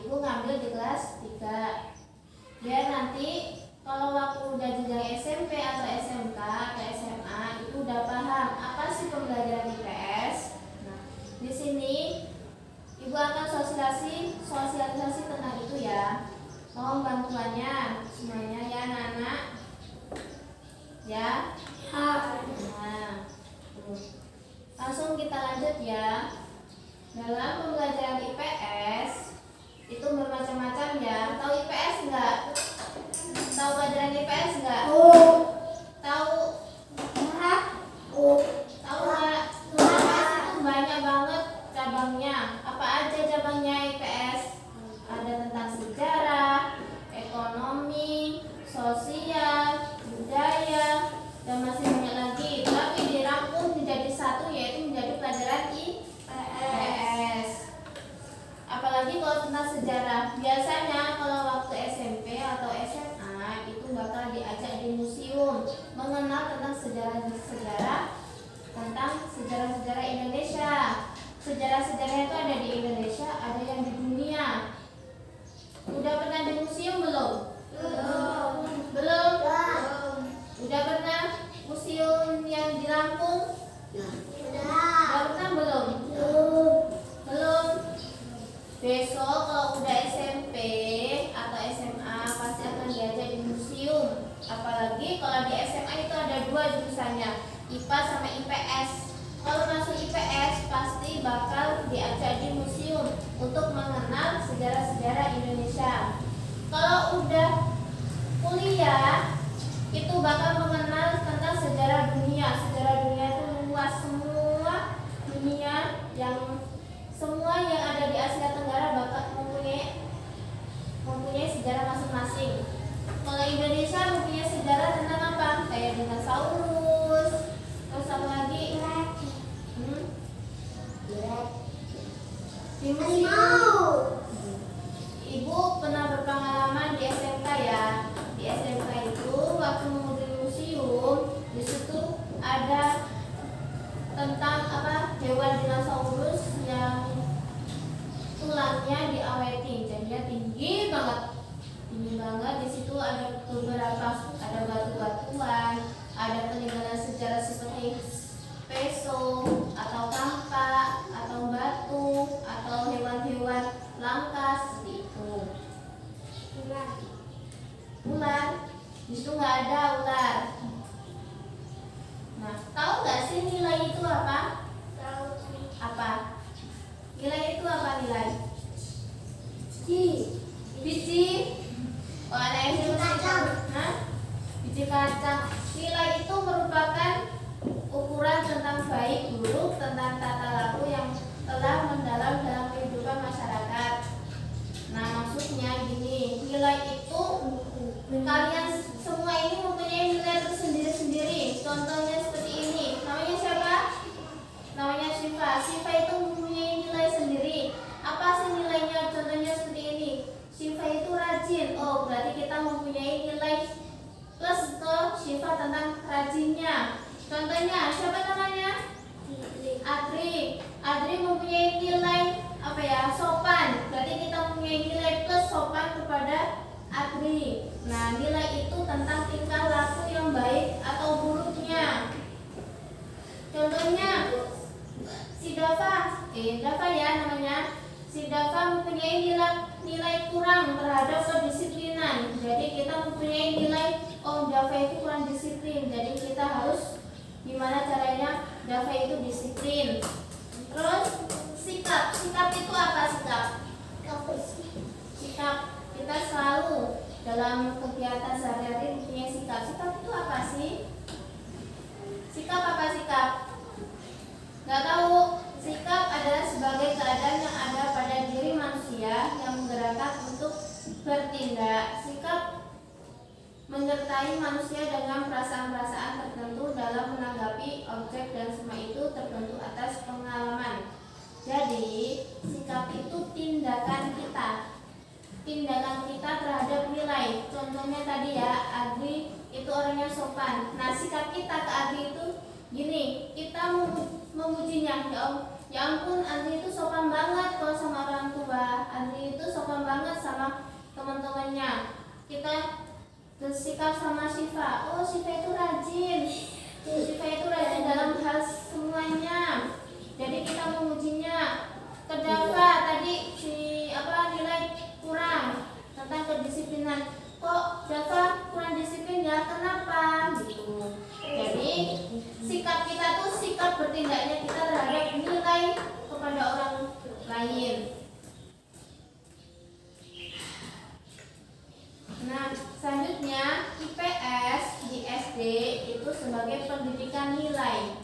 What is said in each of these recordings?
Ibu ngambil di kelas 3. Biar nanti kalau waktu udah jenjang SMP atau SMK atau SMA itu udah paham apa sih pembelajaran IPS. Nah, di sini Ibu akan sosialisasi tentang itu ya. Mohon bantuannya semuanya ya anak-anak. Ya. Nah, langsung kita lanjut ya. Dalam pembelajaran IPS itu bermacam-macam ya. Tahu IPS enggak? Tahu pelajaran IPS enggak? Tahu? Tahu enggak? IPS itu banyak banget cabangnya. Apa aja cabangnya IPS? Ada tentang sejarah, ekonomi, sosial, budaya, dan masih banyak lagi. Tapi dirangkum menjadi satu, yaitu menjadi pelajaran IPS. Apalagi kalau tentang sejarah. Biasanya kalau waktu SMP atau SMA itu bakal diajak di museum mengenal tentang sejarah-sejarah Indonesia. Sejarah-sejarah itu ada di Indonesia, ada yang di dunia. Udah pernah di museum belum? Belum. Udah pernah museum yang di Lampung? Udah pernah belum? Belum. Besok kalau udah SMP atau SMA pasti akan diajak di museum. Apalagi kalau di SMA itu ada 2 jurusannya, IPA sama IPS. Kalau masuk IPS pasti bakal diajak di museum untuk mengenal sejarah-sejarah Indonesia. Kalau udah kuliah itu bakal mengenal tentang sejarah dunia. Sejarah dunia itu luas, semua dunia semua yang ada di Asia Tenggara bakal mempunyai sejarah masing-masing. Kalau Indonesia mempunyai sejarah tentang apa? Kayak dinosaurus, terus apa lagi? Di museum. Ibu pernah berpengalaman di SMK ya. Di SMK itu waktu menuju museum, di situ ada tentang hewan dinosaurus yang tulangnya diawetin, jadinya tinggi banget. Di situ ada beberapa, ada batu-batuan, ada peninggalan sejarah seperti peso atau kampak atau batu atau hewan-hewan langka seperti itu. Ular, di situ nggak ada ular. Nah, tahu nggak sih nilai itu apa? Apa? Nilai itu apa nilai? Biji. Oh, ada yang biji kacang. Nilai itu merupakan ukuran tentang baik buruk, tentang tata laku yang telah mendalam dalam kehidupan masyarakat. Nah, maksudnya gini, nilai itu kalian semua ini mempunyai nilai tersendiri-sendiri. Contohnya seperti ini. Namanya siapa? Namanya Syifa. Syifa itu mempunyai nilai sendiri. Apa sih nilainya? Contohnya seperti ini. Syifa itu rajin. Oh, berarti kita mempunyai nilai plus ke Syifa tentang rajinnya. Contohnya siapa namanya? Adri. Adri mempunyai nilai sopan. Berarti kita mempunyai nilai plus sopan kepada Adri. Nah, nilai itu tentang tingkah laku yang baik atau buruknya. Contohnya si Dava ya namanya. Si Dava mempunyai nilai kurang terhadap kedisiplinan. Jadi kita mempunyai nilai Dava itu kurang disiplin. Jadi kita harus gimana caranya Dava itu disiplin. Terus sikap itu apa sikap? Sikap kita selalu dalam kegiatan sehari-hari mempunyai sikap. Sikap itu apa sih? Sikap apa sikap? Gak tahu. Sikap adalah sebagai keadaan yang ada pada diri manusia yang menggerakkan untuk bertindak. Sikap menyertai manusia dengan perasaan-perasaan tertentu dalam menanggapi objek dan semua itu terbentuk atas pengalaman. Jadi, sikap itu tindakan kita terhadap nilai. Contohnya tadi ya, Adri itu orangnya sopan. Nah, sikap kita ke Adri itu gini, kita memujinya. Ya ampun, Adri itu sopan banget kalau sama orang tua. Adri itu sopan banget banget sama teman-temannya. Kita bersikap sama Syifa, oh Syifa itu rajin, Syifa itu rajin dalam hal semuanya. Jadi kita mengujinya. Ke Dava tadi nilai kurang tentang kedisiplinan. Kok Dava kurang disiplin ya? Kenapa? Gitu. Jadi sikap kita tuh sikap bertindaknya kita terhadap nilai kepada orang lain. Nah, selanjutnya IPS di SD itu sebagai pendidikan nilai,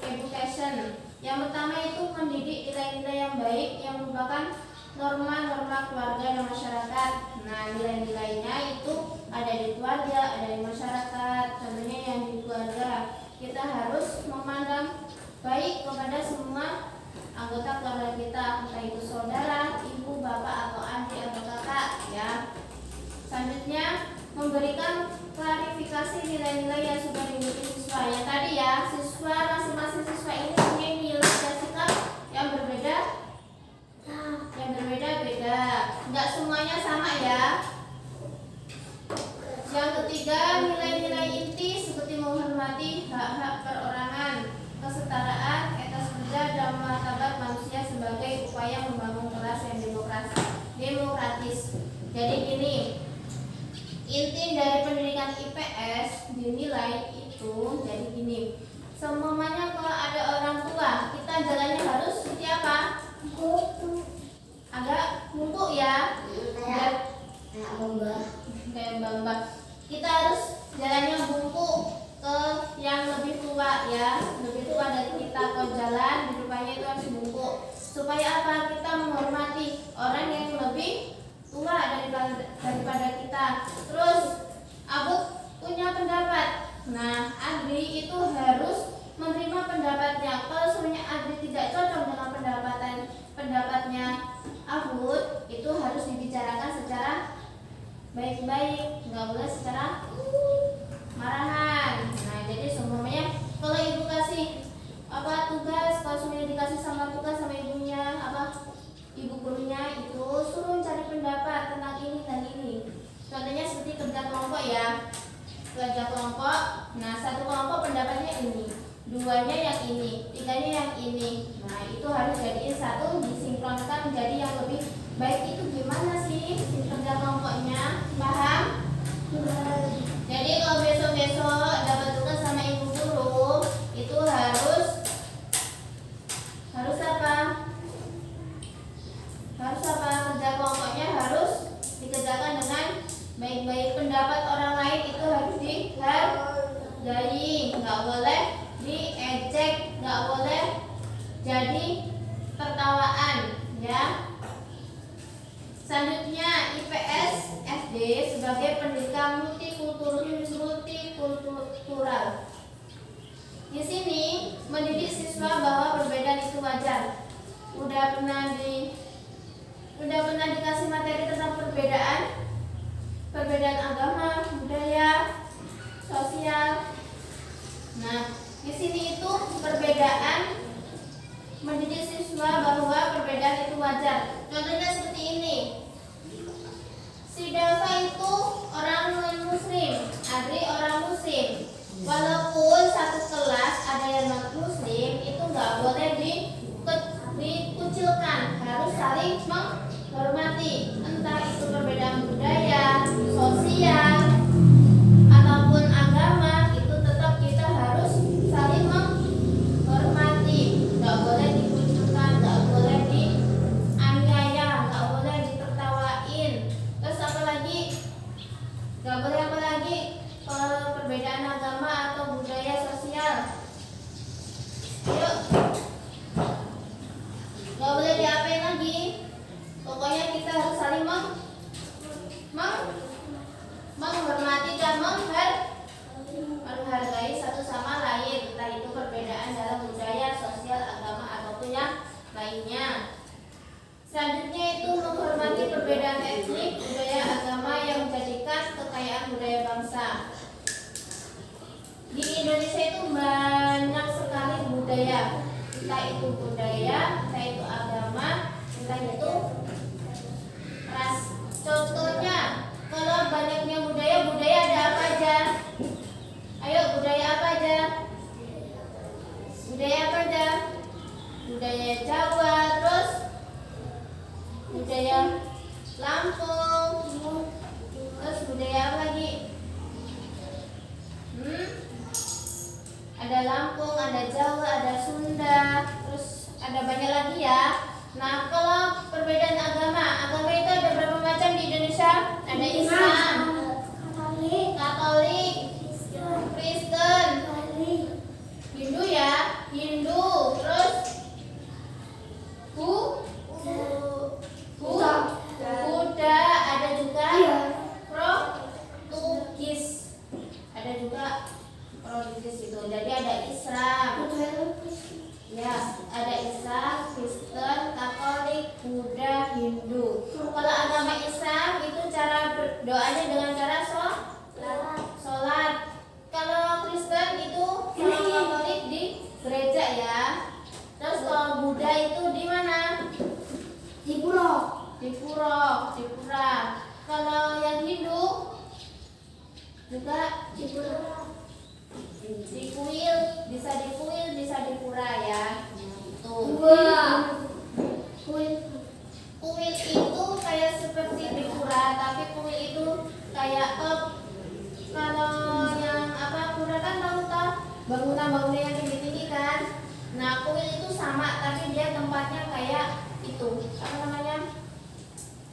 education. Yang pertama itu mendidik nilai-nilai yang baik yang merupakan norma-norma keluarga dan masyarakat. Nah, nilai-nilainya itu ada di keluarga, ada di masyarakat. Contohnya yang di keluarga, kita harus memandang baik kepada semua anggota keluarga kita, entah itu saudara, ibu, bapak, atau adik atau kakak ya. Selanjutnya memberikan klarifikasi nilai-nilai yang sudah dimiliki siswa. Yang tadi ya, siswa masing-masing siswa ini punya nilai dan sikap yang berbeda, yang berbeda-beda. Enggak semuanya sama ya. Yang ketiga, nilai-nilai inti seperti menghormati hak-hak perorangan, kesetaraan, etos kerja, dan martabat manusia sebagai upaya membangun kelas yang demokratis. Jadi gini, inti dari pendidikan IPS dinilai itu jadi gini. Semuanya kalau ada orang tua, kita jalannya harus seperti apa? Agak bungkuk ya. Kayak mbak. Kita harus jalannya bungkuk ke yang lebih tua ya, lebih tua dari kita. Kalau jalan di depannya itu harus bungkuk. Supaya apa? Kita menghormati orang yang lebih tua daripada kita. Terus Abu punya pendapat. Nah, Adri itu harus menerima pendapatnya. Kalau sebenarnya Adri tidak cocok dengan pendapatnya Abu, itu harus dibicarakan secara baik-baik, nggak boleh secara marahan. Nah, jadi semuanya kalau ibu kasih tugas, kalau semuanya dikasih sama tugas sama ibunya ibu gurunya, itu suruh cari pendapat tentang ini dan ini. Contohnya seperti kerja kelompok ya. Kerja kelompok, nah satu kelompok pendapatnya ini, duanya yang ini, tiganya yang ini. Nah, itu harus jadiin satu, disinkronkan menjadi yang lebih baik. Itu gimana sih kerja kelompoknya? Paham? Jadi kalau besok-besok dapat tugas sama ibu guru, itu harus apa? Kerja kelompoknya harus dikerjakan dengan baik-baik. Pendapat orang lain itu harus dihargai, nggak boleh diejek, nggak boleh jadi tertawaan ya. Selanjutnya IPS SD sebagai pendidikan multikultural. Di sini mendidik siswa bahwa perbedaan itu wajar. Udah pernah dikasih materi tentang perbedaan agama, budaya, sosial. Nah, di sini itu perbedaan, mendidik siswa bahwa perbedaan itu wajar. Contohnya seperti ini. Si Dava itu orang non-muslim, Adri orang muslim. Walaupun satu kelas ada yang non-muslim, itu nggak boleh dikucilkan, harus saling menghormati. Entah itu perbedaan budaya, sosial, ataupun agama, itu tetap kita harus saling menghormati. Nggak boleh dikucilkan, nggak boleh dianiaya, nggak boleh ditertawain. Terus apalagi? Nggak boleh apalagi? Perbedaan agama atau budaya sosial. Yuk. Nggak boleh diapain lagi. Pokoknya kita harus saling menghormati dan menghargai satu sama lain, entah itu perbedaan dalam budaya, sosial, agama, ataupun yang lainnya. Selanjutnya itu menghormati perbedaan etnik, budaya, agama yang menjadikan kekayaan budaya bangsa. Di Indonesia itu banyak sekali budaya, entah itu budaya, entah itu agama, entah itu budaya Lampung. Terus budaya apa lagi? Ada Lampung, ada Jawa, ada Sunda, terus ada banyak lagi ya. Nah, kalau perbedaan agama itu ada berapa macam di Indonesia? Ada Islam, Katolik, Kristen, Hindu ya, Hindu, terus Buddha, ada juga Portugis, ada juga Portugis itu. Jadi ada Islam, ya, ada Islam, Kristen, Katolik, Buddha, Hindu. Kalau agama Islam itu cara berdoanya dengan cara sholat. Kalau Kristen itu sama Katolik di gereja ya. Terus kalau Buddha itu di mana? Di pura. Kalau yang Hindu juga di kuil, bisa di kuil, bisa di pura ya. Itu. Kuil itu kayak seperti di pura, tapi kuil itu kayak kalau yang pura kan tahu bangunan-bangunan yang tinggi-tinggi kan. Nah, kuil itu sama, tapi dia tempatnya kayak itu,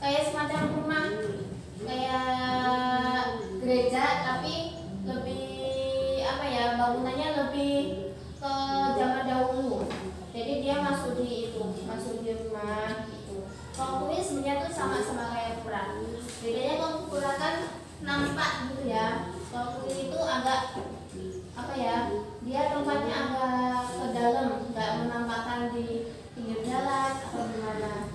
kayak semacam rumah, kayak gereja, tapi lebih bangunannya lebih ke zaman dahulu. Jadi dia masuk di rumah itu. Kalau kuil sebenarnya tuh sama-sama kayak pura. Bedanya kalau pura kan nampak gitu ya. Kalau kuil itu agak dia tempatnya agak ke dalam, nggak menampakkan di pinggir jalan atau gimana.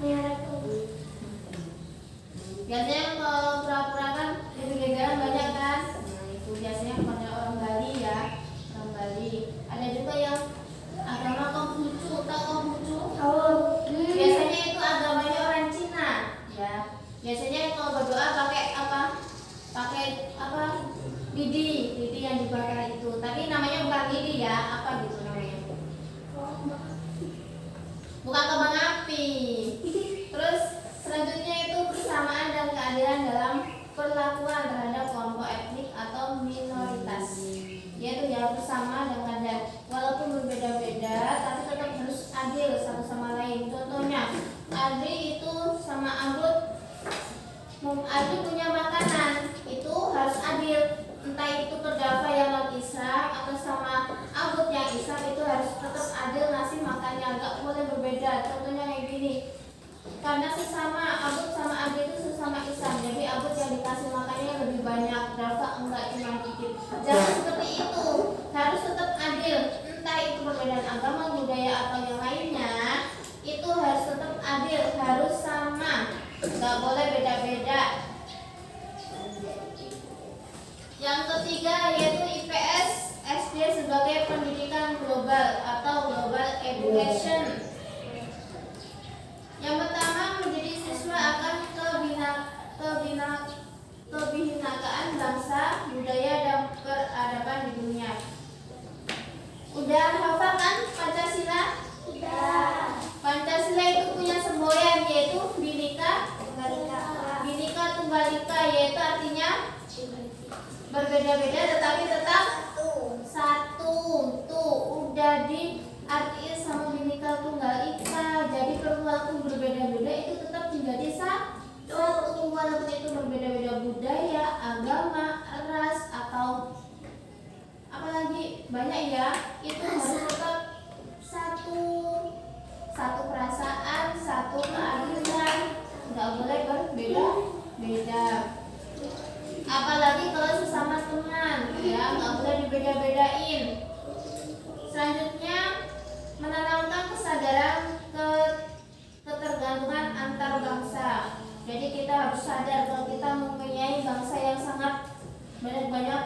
Biasanya kalau pura-pura kan di pinggir jalan banyak kan. Nah, itu biasanya pada orang Bali ya, orang Bali. Ada juga yang agama Konghucu, tahu Konghucu? Biasanya itu agamanya orang Cina ya. Biasanya kalau berdoa pakai lidi yang dibakar itu. Tapi namanya bukan lidi ya, apa gitu namanya? Bukan kembang api. Terus selanjutnya itu persamaan dan keadilan dalam perlakuan terhadap kelompok etnik atau minoritas. Yaitu yang bersama dengan walaupun berbeda-beda tapi tetap harus adil satu sama lain. Contohnya, Adri itu sama Adri punya makanan, itu harus adil. Entah itu terdakwa yang non Islam atau sama Abud yang Islam, itu harus tetap adil ngasih makannya, nggak boleh berbeda. Contohnya kayak gini, karena sesama Abud sama Adri itu sesama Islam, jadi Abud yang dikasih makannya lebih banyak, terdakwa enggak, cuma dikit. Jangan seperti itu, harus tetap adil. Entah itu perbedaan agama, budaya atau yang lainnya, itu harus tetap adil, harus sama, nggak boleh beda-beda. Yang ketiga yaitu IPS SD sebagai pendidikan global atau global education. Yang pertama, menjadi siswa akan kebinakaan bangsa, budaya dan peradaban di dunia. Udah hafal kan Pancasila? Udah. Pancasila itu punya semboyan yaitu Bhinneka Tunggal Ika, yaitu artinya berbeda-beda tetapi tetap satu. Tuh udah diartiin sama Bhinneka Tunggal Ika. Jadi walaupun berbeda-beda itu tetap menjadi satu, walaupun itu berbeda-beda budaya, agama, ras atau apalagi banyak ya, itu harus tetap satu perasaan, satu keadilan, nggak boleh berbeda-beda. Apalagi kalau sesama teman ya, nggak boleh dibeda-bedain. Selanjutnya, menanamkan kesadaran ketergantungan antar bangsa. Jadi kita harus sadar kalau kita mempunyai bangsa yang sangat banyak,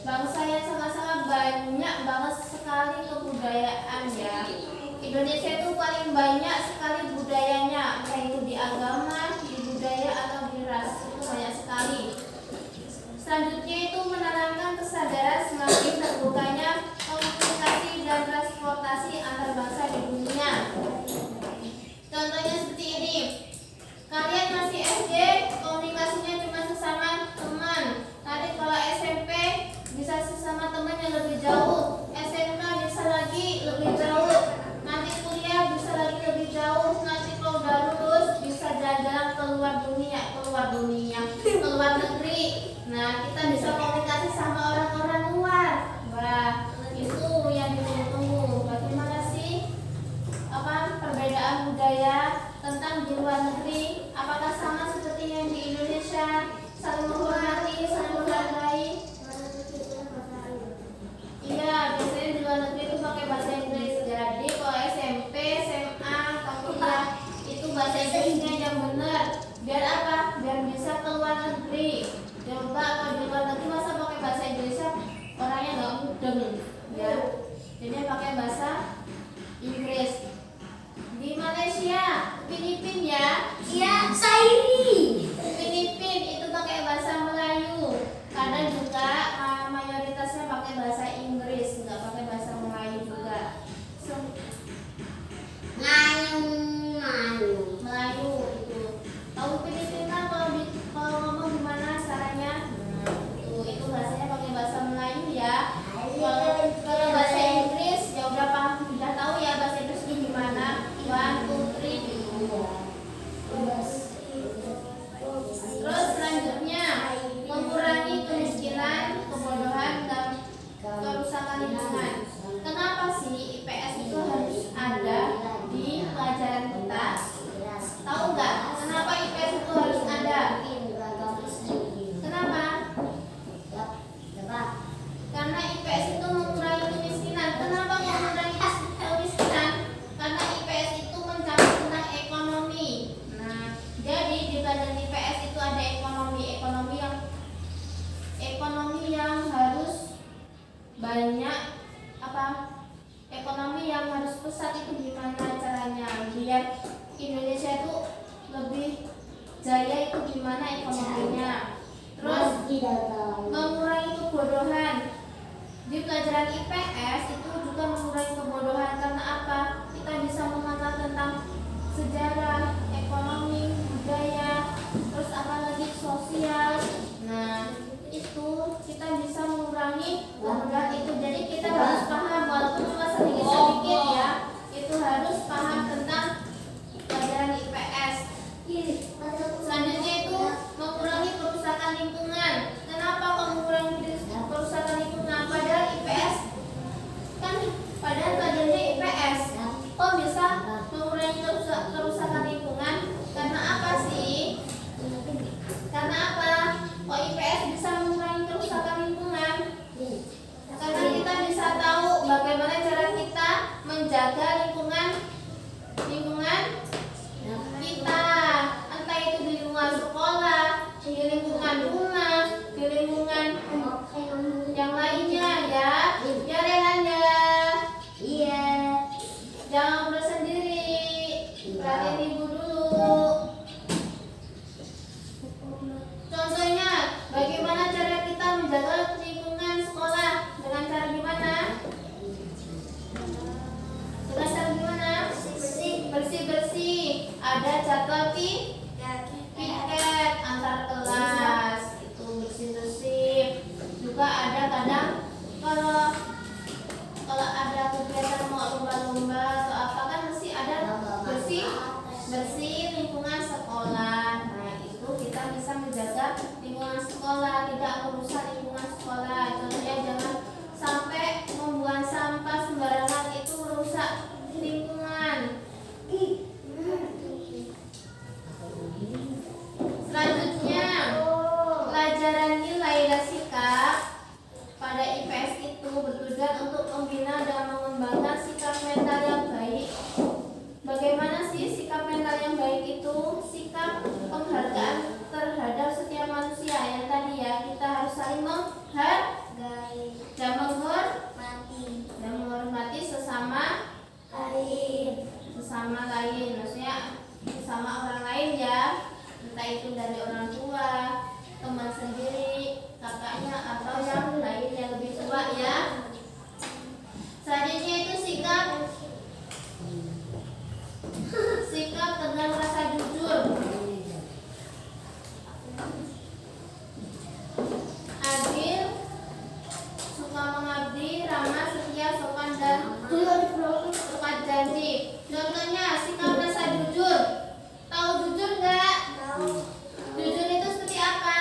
bangsa yang sangat-sangat banyak banget sekali kebudayaan ya. Indonesia itu paling banyak sekali budayanya, baik itu di agama, di budaya atau di ras, itu banyak sekali. Selanjutnya itu menanamkan kesadaran semakin terbukanya komunikasi dan transportasi antar bangsa di dunia. Contohnya Nah, kita bisa komunikasi sama orang-orang luar. Wah, itu yang ditunggu-tunggu. Bagaimana sih perbedaan budaya tentang di luar negeri? Apakah sama seperti yang di Indonesia? Saling menghormati, saling menghargai? Iya, biasanya di luar negeri itu pakai bahasa Inggris. Jadi kalau SMP, SMA, kuliah itu bahasa Inggrisnya yang benar. Biar apa? Biar bisa ke luar negeri. Coba kalau di luar negeri masa pakai bahasa Inggrisnya orangnya nggak mudeng, ya. Jadi pakai bahasa Inggris. Di Malaysia, Filipina ya? Iya, Sairi. Filipina itu pakai bahasa Melayu. Kadang juga mayoritasnya pakai bahasa Inggris, nggak pakai bahasa Melayu juga. Melayu itu. Tahu Filipina kalau ngomong gimana caranya? Itu bahasanya pakai bahasa Melayu ya. Kalau bahasa Inggris ya udah tahu ya bahasa Inggris itu gimana. 1, 2, 3 gitu. Terus selanjutnya mengurangi kemiskinan, kebodohan dan kerusakan lingkungan. Kenapa sih IPS itu harus ada di pelajaran kita? Tahu nggak? Kenapa IPS itu harus ada? Kenapa? Karena IPS itu mengurangi kemiskinan. Kenapa mengurangi kemiskinan? Karena IPS itu mencakup tentang ekonomi. Nah, jadi di pelajaran IPS itu ada ekonomi yang harus banyak ekonomi yang harus pesat itu gimana caranya biar Indonesia itu lebih jaya itu gimana ekonominya. Terus mengurangi kebodohan. Di pelajaran IPS itu juga mengurangi kebodohan karena apa? Kita bisa mengenal tentang sejarah, ekonomi, budaya, terus apalagi sosial. Nah, itu kita bisa mengurangi kebodohan itu. Jadi kita harus paham walaupun cuma sedikit-sedikit ya. Itu harus paham tentang pelajaran IPS. Selanjutnya itu mengurangi kerusakan lingkungan. Kenapa mengurangi kerusakan lingkungan? Padahal IPS padahal pelajarannya IPS. Kok bisa mengurangi kerusakan lingkungan? Karena apa sih? Karena apa? Kok IPS bisa mengurangi kerusakan lingkungan? Karena kita bisa tahu bagaimana cara kita menjaga lingkungan kita, entah itu di lingkungan sekolah, di lingkungan rumah, di lingkungan yang lainnya ya. Ya Rehan ya. Iya. Jangan bersendiri. Perhatiin ibu dulu. Contohnya, bagaimana cara kita menjaga lingkungan sekolah? Dengan cara gimana? Dengan cara gimana? Bersih-bersih. Ada jadwal piket antar kelas. Itu bersih-bersih. Juga ada kadang kalau ada kegiatan mau lomba-lomba atau apa kan mesti ada bersih lingkungan sekolah. Nah, itu kita bisa menjaga lingkungan sekolah, tidak merusak lingkungan sekolah. Contohnya jangan sampai membuang sampah sembarangan, itu merusak lingkungan. Selanjutnya, pelajaran nilai dan sikap pada IPS itu bertujuan untuk membina dan mengembangkan sikap mental yang baik. Bagaimana sih sikap mental yang baik itu? Sikap penghargaan terhadap setiap manusia yang tadi ya, kita harus saling menghargai dan menghormati sesama lain, maksudnya sesama orang lain ya, entah itu dari orang tua, teman sendiri, kakaknya atau yang lain yang lebih tua ya. Selanjutnya itu sikap dengan rasa jujur, adil, suka mengabdi, ramah, setia, sopan dan tepat janji. Contohnya sikap rasa jujur. Tahu jujur nggak? Jujur itu seperti apa?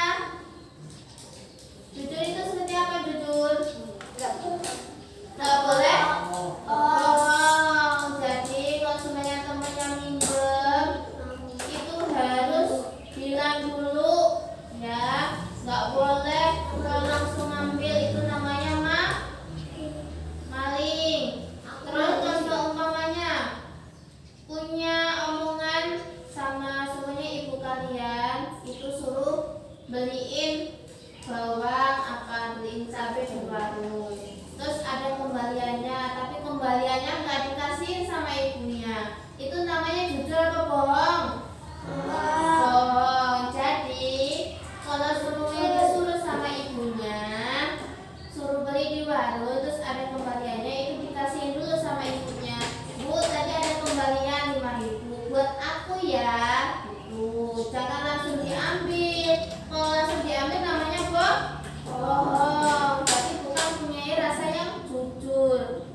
Jangan langsung diambil. Kalau langsung diambil namanya bohong. Berarti bukan punya rasa yang jujur.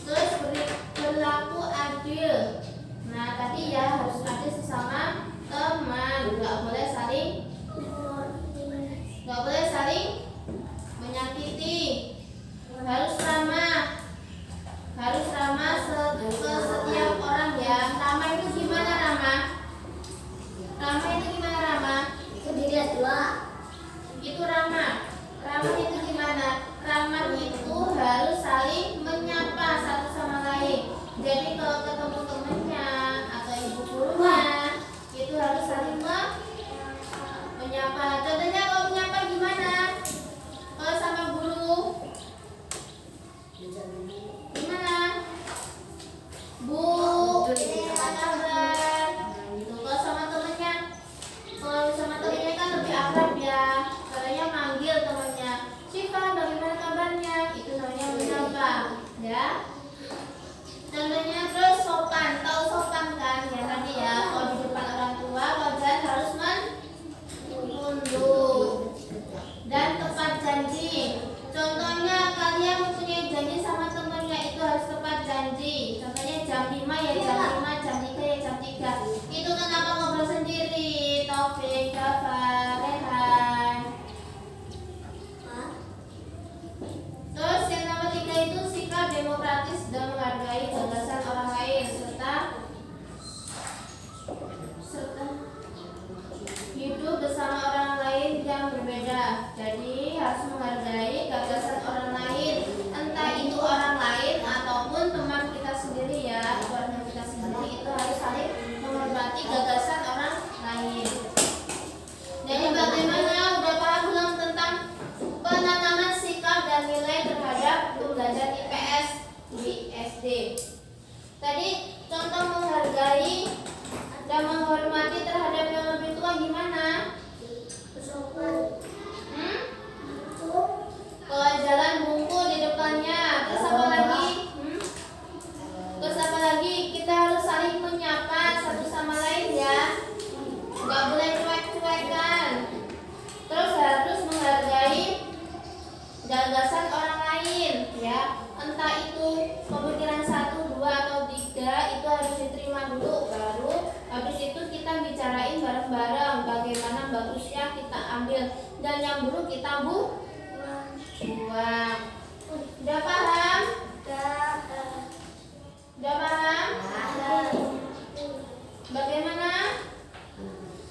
Terus berlaku adil. Nah tadi ya harus adil sesama teman. Nggak boleh saling menyakiti. Harus ramah. Ke setiap orang ya. Ramah itu gimana ramah? Itu ramah. Ramah itu gimana? Ramah itu harus saling menyapa satu sama lain. Jadi kalau ketemu temennya atau ibu gurunya itu harus saling menyapa. Contohnya kalau menyapa gimana? Kalau sama guru gimana? Bu, ini apa kabar? Gitu. Kalau sama temennya kan lebih akrab ya. Caranya manggil temennya, Syifa bagaimana kabarnya? Itu namanya menyapa, ya. Contohnya terus sopan, tahu sopan kan? Ya tadi ya, kalau di depan orang tua wajar harus menunduk dan tepat janji. Contohnya kalian mempunyai janji sama temennya itu harus tepat janji. Contohnya jam 5 ya jam 5, jam 3 ya jam 3. Itu kenapa ngobrol sendiri? Taufik, Jafar, Rehan. Terus yang nomor 3 itu sikap demokratis dan menghargai gagasan orang lain serta hidup bersama orang lain yang berbeda. Jadi harus menghargai gagasan orang lain, entah itu orang lain ataupun teman kita sendiri ya, keluarga kita sendiri itu harus saling menghormati gagasan orang lain. Jadi bagaimana udah paham belum tentang penanaman sikap dan nilai terhadap pembelajaran IPS di SD? Tadi contoh menghargai dan menghormati terhadap yang lebih tua gimana? Kalau jalan bungku di depannya, terus apa lagi? Terus apa lagi? Kita harus saling menyapa satu sama lain ya. Nggak boleh cuek-cuekan. Terus harus menghargai gagasan orang lain ya. Entah itu pemikiran 1, 2 atau 3 itu harus diterima dulu, baru habis itu kita bicarain bareng-bareng bagaimana bagusnya kita ambil dan yang buruk kita buang. Udah paham? Udah paham? Bagaimana?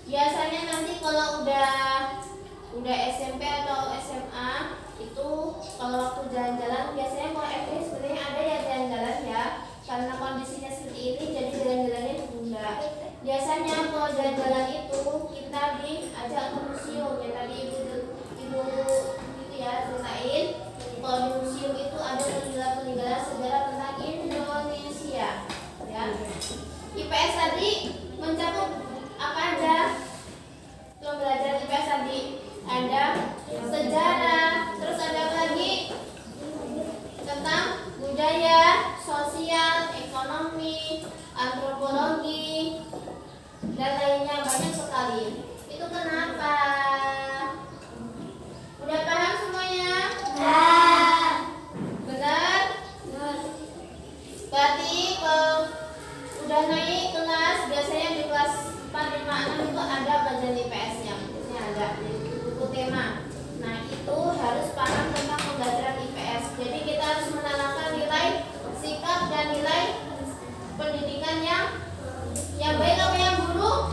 Biasanya nanti kalau udah SMP atau SMA itu kalau waktu jalan-jalan biasanya kalau SD sebenarnya ada ya jalan-jalan ya, karena kondisinya seperti ini jadi jalan-jalannya ditunda. Biasanya kalau jalan-jalan itu kita diajak ke museum ya, tadi ibu itu ya ceritain kalau di museum itu ada peninggalan sejarah tentang Indonesia ya. IPS tadi mencakup apa aja? Pembelajaran IPS tadi ada sejarah, terus ada apa lagi? Tentang budaya, sosial, ekonomi, antropologi, dan lainnya banyak sekali. Itu kenapa? Udah paham semuanya? Benar? Berarti kalau udah naik kelas, biasanya di kelas 4, 5, 6 itu ada pelajaran IPS-nya. Biasanya ada di buku tema. Nah itu harus paham tentang pembelajaran IPS. Jadi kita harus menanamkan nilai sikap dan nilai pendidikan yang baik atau yang buruk.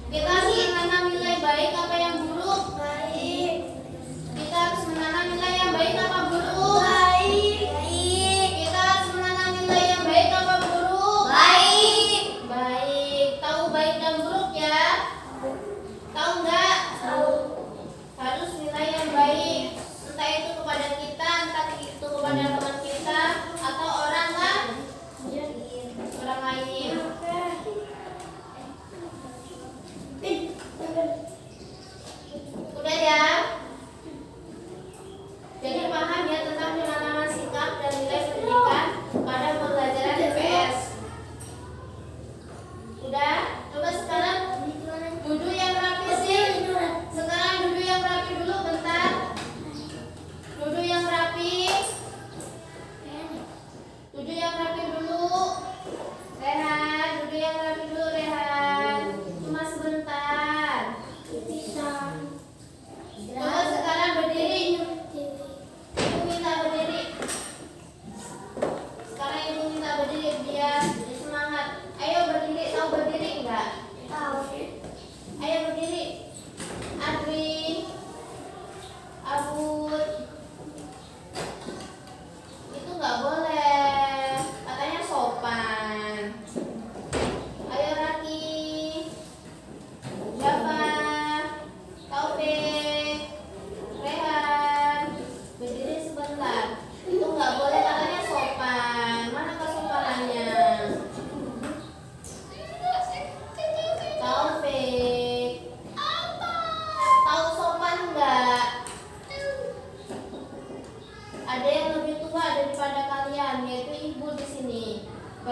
Kita harus menanam nilai baik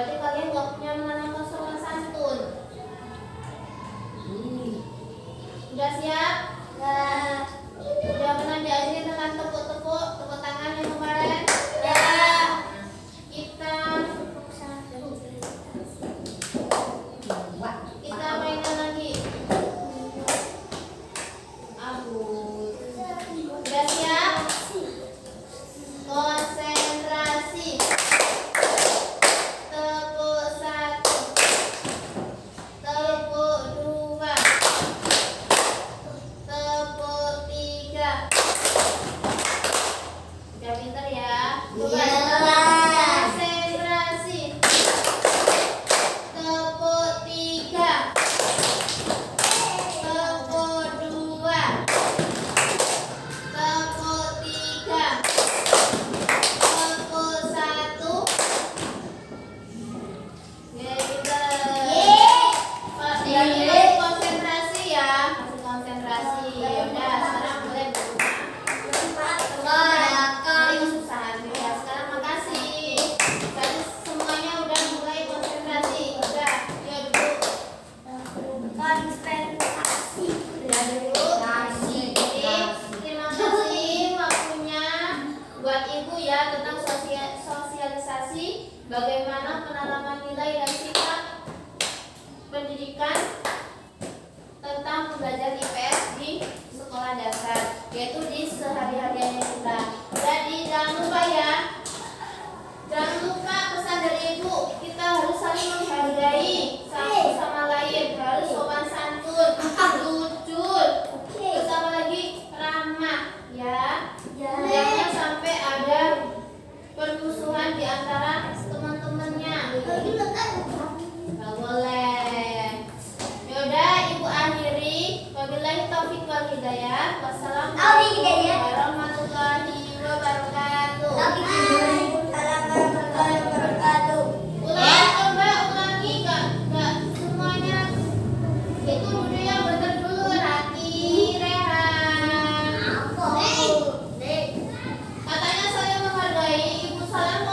Berarti kalian nggak punya menanamkan sopan santun. Udah siap? Udah pernah diajarin tentang tepuk tangan yang kemarin? Kita mainan lagi. Udah siap? Konsentrasi. Tepuk 1, tepuk 2, tepuk 3. Udah pinter ya? Coba konsentrasi. Tepuk 3, tepuk 2, tepuk 3, tepuk 1. Yang ini konsentrasi ya, masih konsentrasi. Udah, sekarang boleh Tadi kesusahan ya. Sekarang makasih. Tadi semuanya udah mulai konsentrasi. Udah, ya duduk. Konsentrasi. Udah duduk. Terima kasih waktunya buat ibu ya tentang sosialisasi bagaimana penanaman nilai dan sikap pendidikan tentang pembelajaran IPS di sekolah dasar, yaitu di sehari-harinya kita. Jadi jangan lupa ya, jangan lupa pesan dari ibu, kita harus saling menghargai satu sama lain, harus sopan santun, jujur, terus apa lagi ramah ya. Jangan sampai ada permusuhan di antara teman-temannya. Nggak boleh. Yaudah, ibu akhiri. Wabillahi taufiq wal hidayah. Wassalamualaikum warahmatullahi wabarakatuh. Ulangi, nggak semuanya. Itu dulu yang bener dulu. Rati, Rehan. Katanya saya menghargai. Ibu salam